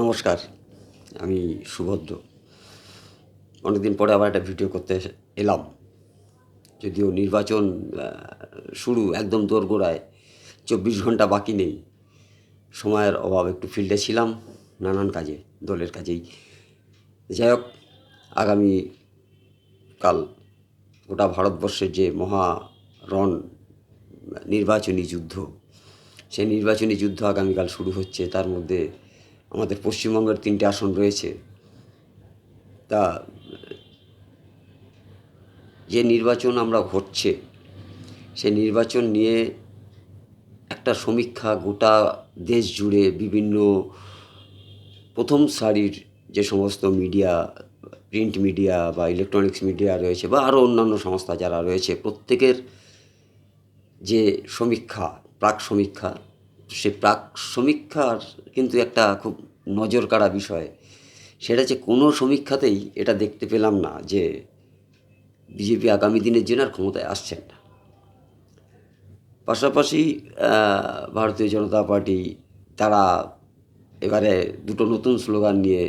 নমস্কার, আমি সুভদ্র। অনেকদিন পরে আবার একটা ভিডিও করতে এলাম। যদিও নির্বাচন শুরু একদম দোরগোড়ায়, 24 ঘন্টা বাকি নেই। সময়ের অভাব, একটু ফিল্ডে ছিলাম নানান কাজে, দলের কাজেই। যাই হোক, আগামী কাল গোটা ভারতবর্ষের যে মহারণ নির্বাচনী যুদ্ধ, সেই নির্বাচনী যুদ্ধ আগামীকাল শুরু হচ্ছে। তার মধ্যে আমাদের পশ্চিমবঙ্গের 3টে আসন রয়েছে। তা যে নির্বাচন আমরা হচ্ছে, সেই নির্বাচন নিয়ে একটা সমীক্ষা গোটা দেশ জুড়ে বিভিন্ন প্রথম সারির যে সমস্ত মিডিয়া, প্রিন্ট মিডিয়া বা ইলেকট্রনিক্স মিডিয়া রয়েছে বা আরও অন্যান্য সংস্থা যারা রয়েছে, প্রত্যেকের যে সমীক্ষা, প্রাক সমীক্ষা, সে প্রাক সমীক্ষার কিন্তু একটা খুব নজর কাড়া বিষয়। সেটা যে কোনো সমীক্ষাতেই এটা দেখতে পেলাম না যে বিজেপি আগামী দিনের জন্য আর ক্ষমতায় আসছেন না। পাশাপাশি ভারতীয় জনতা পার্টি তারা এবারে দুটো নতুন স্লোগান নিয়ে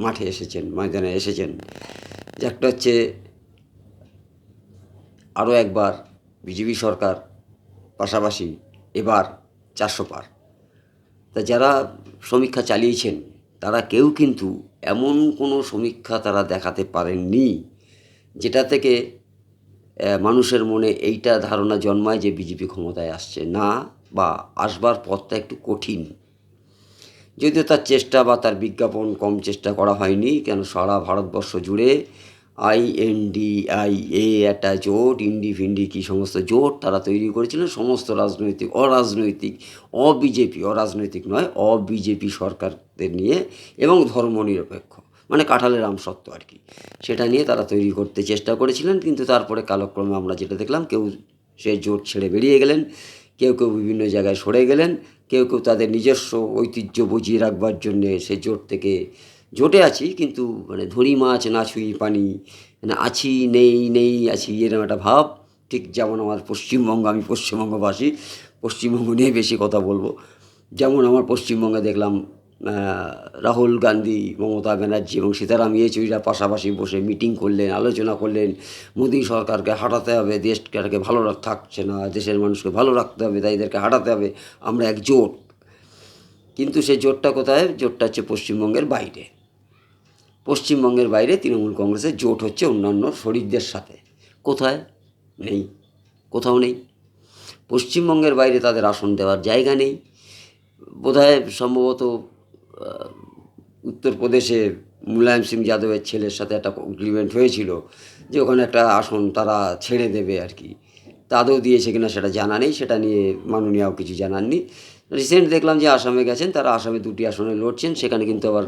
মাঠে এসেছেন, ময়দানে এসেছেন। যে একটা হচ্ছে আরও একবার বিজেপি সরকার, পাশাপাশি এবার 400 পার। তা যারা সমীক্ষা চালিয়েছেন তারা কেউ কিন্তু এমন কোনো সমীক্ষা তারা দেখাতে পারেননি যেটা থেকে মানুষের মনে এইটা ধারণা জন্মায় যে বিজেপি ক্ষমতায় আসছে না বা আসবার পথটা একটু কঠিন। যদিও তার চেষ্টা বা তার বিজ্ঞাপন কম চেষ্টা করা হয়নি, কেন সারা ভারতবর্ষ জুড়ে INDIA একটা জোট, ইন্ডি ফিন্ডি কী সমস্ত জোট তারা তৈরি করেছিলেন। সমস্ত রাজনৈতিক, অরাজনৈতিক, অরাজনৈতিক নয়, অবিজেপি সরকারদের নিয়ে এবং ধর্মনিরপেক্ষ, মানে কাঁঠালের আমসত্ত্ব আর কি, সেটা নিয়ে তারা তৈরি করতে চেষ্টা করেছিলেন। কিন্তু তারপরে কালক্রমে আমরা যেটা দেখলাম, কেউ সে জোট ছেড়ে বেরিয়ে গেলেন, কেউ কেউ বিভিন্ন জায়গায় সরে গেলেন, কেউ কেউ তাদের নিজস্ব ঐতিহ্য বজিয়ে রাখবার জন্যে সে জোট থেকে জোটে আছি কিন্তু মানে ধরি মাছ না ছুঁই পানি, মানে আছি নেই নেই আছি, এরকম একটা ভাব। ঠিক যেমন আমার পশ্চিমবঙ্গ, আমি পশ্চিমবঙ্গবাসী, পশ্চিমবঙ্গ নিয়ে বেশি কথা বলবো। যেমন আমার পশ্চিমবঙ্গে দেখলাম রাহুল গান্ধী, মমতা ব্যানার্জি এবং সীতারাম ইয়েচুরিরা পাশাপাশি বসে মিটিং করলেন, আলোচনা করলেন। মোদী সরকারকে হটাতে হবে, দেশটাকে ভালো থাকছে না, দেশের মানুষকে ভালো রাখতে হবে, তাই এদেরকে হটাতে হবে, আমরা একজোট। কিন্তু সেই জোটটা কোথায়? জোটটা হচ্ছে পশ্চিমবঙ্গের বাইরে। পশ্চিমবঙ্গের বাইরে তৃণমূল কংগ্রেসের জোট হচ্ছে অন্যান্য শরিকদের সাথে। কোথায়? নেই, কোথাও নেই। পশ্চিমবঙ্গের বাইরে তাদের আসন দেওয়ার জায়গা নেই। বোধহয় সম্ভবত উত্তরপ্রদেশে মুলায়ম সিং যাদবের ছেলের সাথে একটা এগ্রিমেন্ট হয়েছিল যে ওখানে একটা আসন তারা ছেড়ে দেবে আর কি। তা আদৌ দিয়েছে কিনা সেটা জানা নেই, সেটা নিয়ে মাননীয়াও কিছু জানাননি। রিসেন্ট দেখলাম যে আসামে গেছেন, তারা আসামে 2টি আসনে লড়ছেন, সেখানে কিন্তু আবার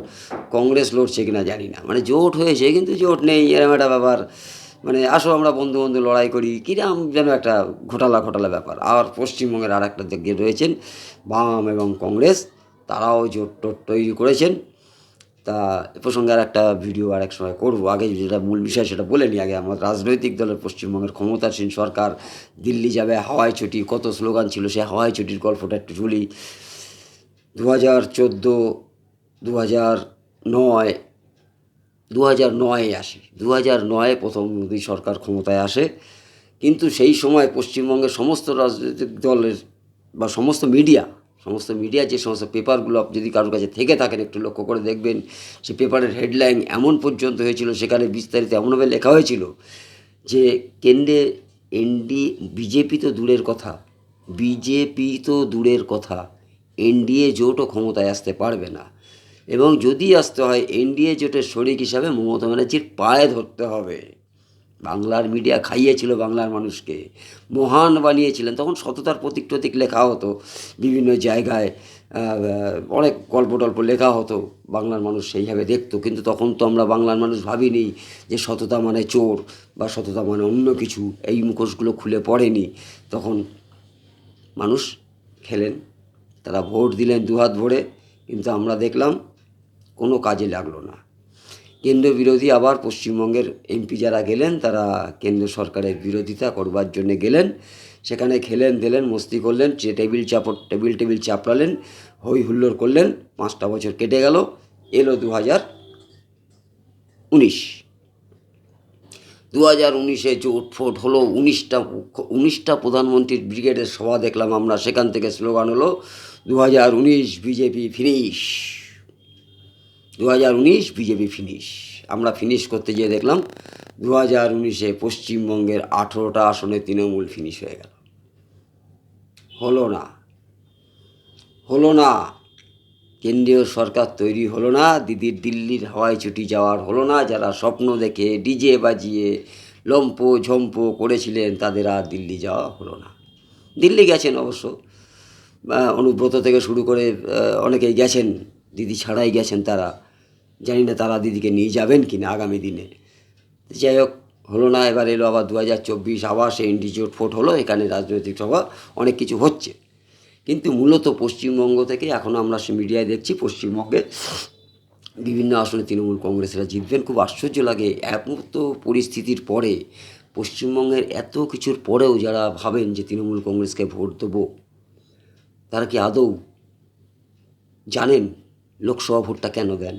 কংগ্রেস লড়ছে কিনা জানি না। মানে জোট হয়েছে কিন্তু জোট নেই, এরকম একটা ব্যাপার। মানে আসো আমরা বন্ধু বন্ধু লড়াই করি, কিরম যেন একটা ঘোটালা ঘোটালা ব্যাপার। আর পশ্চিমবঙ্গের আর একটা দিকে রয়েছেন বাম এবং কংগ্রেস, তারাও জোট টোট তৈরি করেছেন। তা এ প্রসঙ্গে আর একটা ভিডিও আর এক সময় করবো। আগে যেটা মূল বিষয় সেটা বলে নিই। আগে আমার রাজনৈতিক দলের পশ্চিমবঙ্গের ক্ষমতাসীন সরকার দিল্লি যাবে হাওয়াই ছুটি, কত স্লোগান ছিল, সেই হাওয়াই ছুটির গল্পটা একটু বলি। 2014, 2009, 2009 আসি, 2009 প্রথম মোদী সরকার ক্ষমতায় আসে। কিন্তু সেই সময় পশ্চিমবঙ্গের সমস্ত রাজনৈতিক দলের বা সমস্ত মিডিয়া যে সমস্ত পেপারগুলো যদি কারোর কাছে থেকে থাকেন একটু লক্ষ্য করে দেখবেন, সে পেপারের হেডলাইন এমন পর্যন্ত হয়েছিল, সেখানে বিস্তারিত এমনভাবে লেখা হয়েছিল যে কেন্দ্রে বিজেপি তো দূরের কথা, এনডিএ জোটও ক্ষমতায় আসতে পারবে না, এবং যদি আসতে হয় এনডিএ জোটের শরিক হিসাবে মমতা ব্যানার্জির পায়ে ধরতে হবে। বাংলার মিডিয়া খাইয়েছিল বাংলার মানুষকে, মহান বানিয়েছিলেন। তখন সততার প্রতীক টতীক লেখা হতো বিভিন্ন জায়গায়, অনেক গল্প টল্প লেখা হতো, বাংলার মানুষ সেইভাবে দেখতো। কিন্তু তখন তো আমরা বাংলার মানুষ ভাবিনি যে সততা মানে চোর বা সততা মানে অন্য কিছু, এই মুখোশগুলো খুলে পড়েনি। তখন মানুষ খেলেন, তারা ভোট দিলেন দুহাত ভরে, কিন্তু আমরা দেখলাম কোনো কাজে লাগলো না। কেন্দ্র বিরোধী আবার পশ্চিমবঙ্গের এমপি যারা গেলেন, তারা কেন্দ্র সরকারের বিরোধিতা করবার জন্য গেলেন, সেখানে খেলেন দিলেন, মস্তি করলেন, টেবিল চাপড়ালেন, হই হুল্লোড় করলেন, 5টা বছর কেটে গেল, এলো 2019। 2019-এ জোট ফোট হলো, 19টা প্রধানমন্ত্রীর ব্রিগেডের সভা দেখলাম আমরা, সেখান থেকে স্লোগান হলো 2019 বিজেপি ফিনিশ, 2019 বিজেপি ফিনিশ। আমরা ফিনিশ করতে গিয়ে দেখলাম 2019-এ পশ্চিমবঙ্গের 18টা আসনে তৃণমূল ফিনিশ হয়ে গেল। হলো না, হলো না, কেন্দ্রীয় সরকার তৈরি হলো না, দিদির দিল্লির হাওয়ায় ছুটি যাওয়ার হলো না, যারা স্বপ্ন দেখে ডিজে বাজিয়ে লম্প ঝম্প করেছিলেন তাদের আর দিল্লি যাওয়া হলো না। দিল্লি গেছেন অবশ্য, অনুব্রত থেকে শুরু করে অনেকেই গেছেন, দিদি ছাড়াই গেছেন তারা, জানি না তারা দিদিকে নিয়ে যাবেন কি না আগামী দিনে। যাই হোক, হলো না। এবার এলো আবার 2024, আবার সেই ইন্ডিজোট ফোট হলো, এখানে রাজনৈতিক সভা অনেক কিছু হচ্ছে, কিন্তু মূলত পশ্চিমবঙ্গ থেকে এখনও আমরা মিডিয়ায় দেখছি পশ্চিমবঙ্গে বিভিন্ন আসনে তৃণমূল কংগ্রেসরা জিতবেন। খুব আশ্চর্য লাগে, এত পরিস্থিতির পরে, পশ্চিমবঙ্গের এত কিছুর পরেও যারা ভাবেন যে তৃণমূল কংগ্রেসকে ভোট দেবো, তারা কি আদৌ জানেন লোকসভা ভোটটা কেন দেন?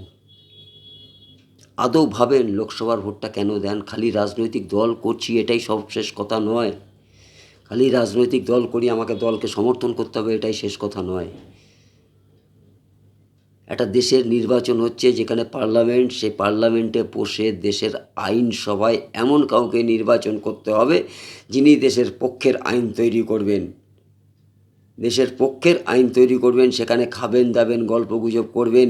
আদৌ ভাবেন লোকসভার ভোটটা কেন দেন? খালি রাজনৈতিক দল করছি এটাই সব শেষ কথা নয়, খালি রাজনৈতিক দল করি আমাকে দলকে সমর্থন করতে হবে এটাই শেষ কথা নয়। একটা দেশের নির্বাচন হচ্ছে, যেখানে পার্লামেন্ট, সেই পার্লামেন্টে বসে দেশের আইনসভায় এমন কাউকে নির্বাচন করতে হবে যিনি দেশের পক্ষের আইন তৈরি করবেন, দেশের পক্ষের আইন তৈরি করবেন। সেখানে খাবেন দাবেন, গল্পগুজব করবেন,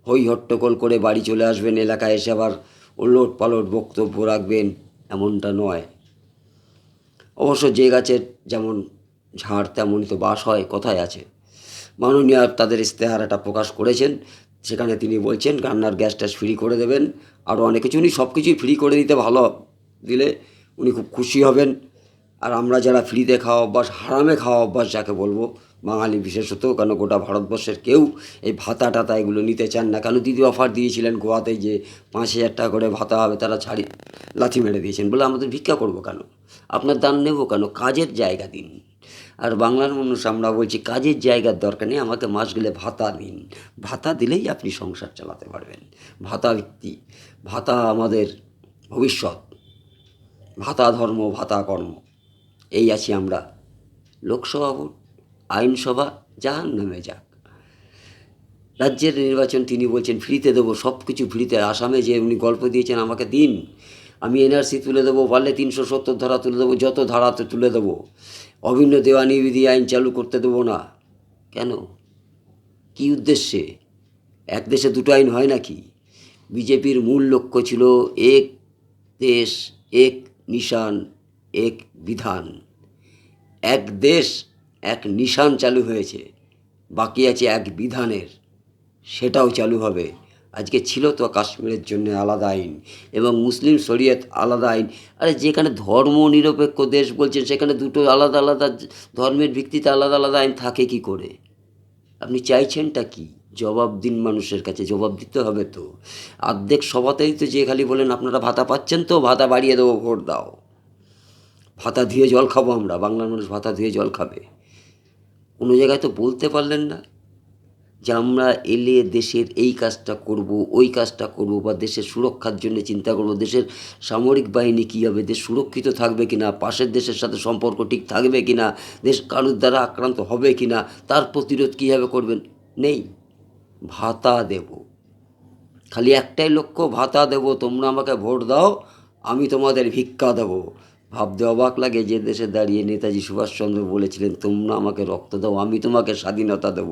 হই হট্টগোল করে বাড়ি চলে আসবেন, এলাকায় এসে আবার ওলট পালট বক্তব্য রাখবেন, এমনটা নয়। অবশ্য যে গাছের যেমন ঝাড় তেমনই তো বাস হয়, কথায় আছে। মাননীয় তাদের ইস্তেহারাটা প্রকাশ করেছেন, সেখানে তিনি বলছেন রান্নার গ্যাস ট্যাস ফ্রি করে দেবেন, আরও অনেক কিছু, উনি সব কিছুই ফ্রি করে দিতে ভালো দিলে উনি খুব খুশি হবেন। আর আমরা যারা ফ্রিতে খাওয়া অভ্যাস, হারামে খাওয়া অভ্যাস যাকে বলবো, বাঙালি বিশেষত, কেন গোটা ভারতবর্ষের কেউ এই ভাতা টাতা এগুলো নিতে চান না। কেন দিদি অফার দিয়েছিলেন গোয়াতে যে 5,000 টাকা করে ভাতা হবে, তারা ছাড়ি লাথি মেরে দিয়েছেন, বলে আমাদের ভিক্ষা করবো কেন, আপনার দান নেব কেন, কাজের জায়গা দিন। আর বাংলার মানুষ আমরা বলছি কাজের জায়গার দরকার নেই, আমাকে মাস গেলে ভাতা দিন, ভাতা দিলেই আপনি সংসার চালাতে পারবেন। ভাতা ভিত্তি, ভাতা আমাদের ভবিষ্যৎ, ভাতা ধর্ম, ভাতা কর্ম, এই আছি আমরা। লোকসভা ভোট, আইনসভা জাহান্নামে যাক। রাজ্যের নির্বাচন তিনি বলছেন ফ্রিতে দেবো, সব কিছু ফ্রিতে। আসামে যে উনি গল্প দিয়েছেন আমাকে দিন, আমি এনআরসি তুলে দেবো, পারলে 370 ধারা তুলে দেবো, যত ধারাতে তুলে দেবো, অভিন্ন দেওয়ানি বিধি আইন চালু করতে দেবো না। কেন, কী উদ্দেশ্যে? এক দেশে দুটো আইন হয় নাকি? বিজেপির মূল লক্ষ্য ছিল এক দেশ এক নিশান এক বিধান। এক দেশ এক নিশান চালু হয়েছে, বাকি আছে এক বিধানের, সেটাও চালু হবে। আজকে ছিল তো কাশ্মীরের জন্য আলাদা আইন এবং মুসলিম শরিয়ত আলাদা আইন। আরে যেখানে ধর্ম নিরপেক্ষ দেশ বলছেন, সেখানে দুটো আলাদা আলাদা ধর্মের ভিত্তিতে আলাদা আলাদা আইন থাকে কি করে? আপনি চাইছেনটা কি? জবাব দিন, মানুষের কাছে জবাব দিতে হবে তো। অর্ধেক সভাতেই তো যে খালি বলেন আপনারা ভাতা পাচ্ছেন তো, ভাতা বাড়িয়ে দেবো, ভোট দাও। ভাতা ধুয়ে জল খাবো আমরা, বাংলার মানুষ ভাতা ধুয়ে জল খাবে। কোনো জায়গায় তো বলতে পারলেন না যে আমরা এলে দেশের এই কাজটা করব, ওই কাজটা করব, বা দেশের সুরক্ষার জন্য চিন্তা করব, দেশের সামরিক বাহিনী কী হবে, দেশ সুরক্ষিত থাকবে কি না, পাশের দেশের সাথে সম্পর্ক ঠিক থাকবে কি না, দেশ কারুর দ্বারা আক্রান্ত হবে কি না, তার প্রতিরোধ কীভাবে করবেন, নেই। ভাতা দেব, খালি একটাই লক্ষ্য, ভাতা দেব, তোমরা আমাকে ভোট দাও, আমি তোমাদের ভিক্ষা দেব। ভাবতে অবাক লাগে যে দেশে দাঁড়িয়ে নেতাজি সুভাষচন্দ্র বলেছিলেন তোমরা আমাকে রক্ত দাও, আমি তোমাকে স্বাধীনতা দেব।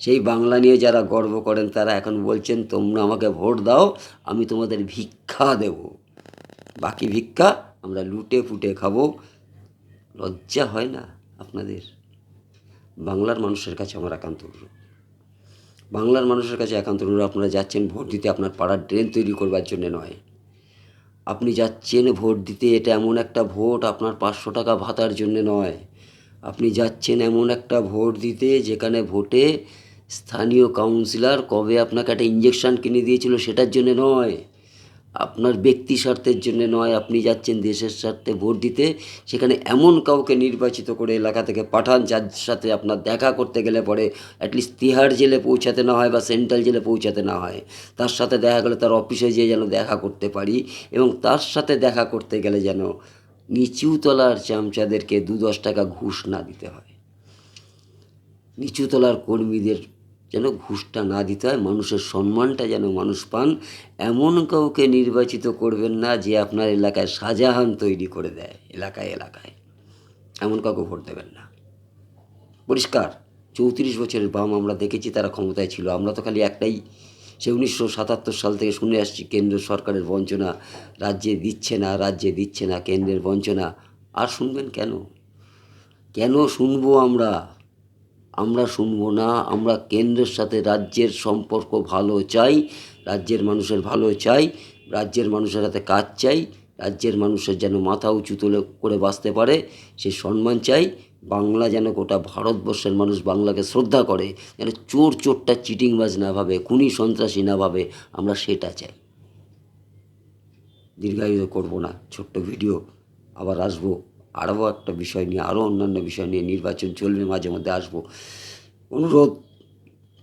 সেই বাংলা নিয়ে যারা গর্ব করেন তারা এখন বলছেন তোমরা আমাকে ভোট দাও, আমি তোমাদের ভিক্ষা দেব, বাকি ভিক্ষা আমরা লুটে ফুটে খাবো। লজ্জা হয় না আপনাদের? বাংলার মানুষের কাছে আমার একান্ত অনুরোধ, বাংলার মানুষের কাছে একান্ত অনুরোধ, আপনারা যাচ্ছেন ভোট দিতে আপনার পাড়ার ড্রেন তৈরি করবার জন্য নয়। আপনি যাচ্ছেন ভোট দিতে, এটা এমন একটা ভোট আপনার 500 টাকা ভাতার জন্য নয়। আপনি যাচ্ছেন এমন একটা ভোট দিতে যেখানে ভোটে স্থানীয় কাউন্সিলর কবে আপনাকে একটা ইঞ্জেকশন কিনে দিয়েছিল সেটার জন্য নয়। আপনার ব্যক্তি স্বার্থের জন্য নয়, আপনি যাচ্ছেন দেশের স্বার্থে ভোট দিতে, সেখানে এমন কাউকে নির্বাচিত করে এলাকা থেকে পাঠান যার সাথে আপনার দেখা করতে গেলে পরে অ্যাটলিস্ট তিহাড় জেলে পৌঁছাতে না হয় বা সেন্ট্রাল জেলে পৌঁছাতে না হয়, তার সাথে দেখা গেলে তার অফিসে যেয়ে যেন দেখা করতে পারি, এবং তার সাথে দেখা করতে গেলে যেন নিচুতলার চামচাদেরকে 2-10 টাকা ঘুষ না দিতে হয়, নিচুতলার কর্মীদের যেন ঘুষটা না দিতে হয়, মানুষের সম্মানটা যেন মানুষ পান। এমন কাউকে নির্বাচিত করবেন না যে আপনার এলাকায় শাহজাহান তৈরি করে দেয়, এলাকায় এলাকায় এমন কাউকে ভোট দেবেন না। পরিষ্কার 34 বছরের বাম আমরা দেখেছি, তারা ক্ষমতায় ছিল, আমরা তো খালি একটাই, সে 1977 সাল থেকে শুনে আসছি কেন্দ্র সরকারের বঞ্চনা, রাজ্যে দিচ্ছে না, রাজ্যে দিচ্ছে না, কেন্দ্রের বঞ্চনা। আর শুনবেন কেন? কেন শুনবো আমরা? আমরা শুনবো না। আমরা কেন্দ্রের সাথে রাজ্যের সম্পর্ক ভালো চাই, রাজ্যের মানুষের ভালো চাই, রাজ্যের মানুষের হাতে কাজ চাই, রাজ্যের মানুষের যেন মাথা উঁচু তুলে করে বাঁচতে পারে, সে সম্মান চাই। বাংলা যেন গোটা ভারতবর্ষের মানুষ বাংলাকে শ্রদ্ধা করে, যেন চোরটা চিটিংবাজ না ভাবে, খুনি সন্ত্রাসী না ভাবে, আমরা সেটা চাই। দীর্ঘায়িত করবো না, ছোট্ট ভিডিও, আবার আসবো আরও একটা বিষয় নিয়ে, আরও অন্যান্য বিষয় নিয়ে। নির্বাচন চলবে, মাঝে মধ্যে আসবো। অনুরোধ,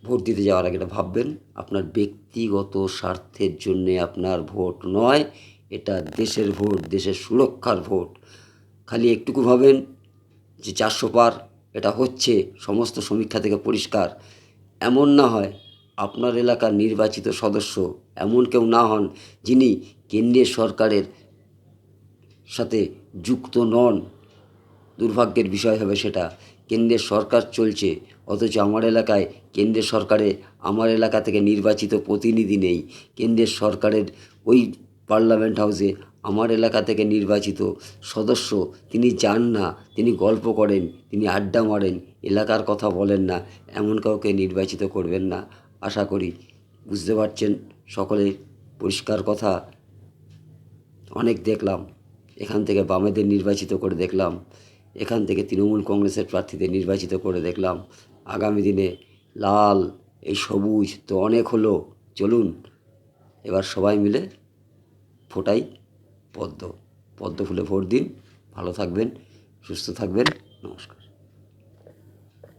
ভোট দিতে যাওয়ার আগে এটা ভাববেন, আপনার ব্যক্তিগত স্বার্থের জন্যে আপনার ভোট নয়, এটা দেশের ভোট, দেশের সুরক্ষার ভোট। খালি একটুকু ভাবেন যে 400 পার, এটা হচ্ছে সমস্ত সমীক্ষা থেকে পরিষ্কার। এমন না হয় আপনার এলাকার নির্বাচিত সদস্য এমন কেউ না হন যিনি কেন্দ্রীয় সরকারের সাথে যুক্ত নন, দুর্ভাগ্যের বিষয় হবে সেটা। কেন্দ্রের সরকার চলছে, অথচ আমার এলাকায় কেন্দ্রের সরকারে আমার এলাকা থেকে নির্বাচিত প্রতিনিধি নেই। কেন্দ্রের সরকারের ওই পার্লামেন্ট হাউসে আমার এলাকা থেকে নির্বাচিত সদস্য তিনি যান না, তিনি গল্প করেন, তিনি আড্ডা মারেন, এলাকার কথা বলেন না। এমন কাউকে নির্বাচিত করবেন না। আশা করি বুঝতে পারছেন সকলে, পরিষ্কার কথা। অনেক দেখলাম, এখান থেকে বামেদের নির্বাচিত করে দেখলাম, এখান থেকে তৃণমূল কংগ্রেসের প্রার্থীদের নির্বাচিত করে দেখলাম। আগামী দিনে লাল, এই সবুজ তো অনেক হলো, চলুন এবার সবাই মিলে ফোটাই পদ্ম ফুলে ভোট দিন। ভালো থাকবেন, সুস্থ থাকবেন, নমস্কার।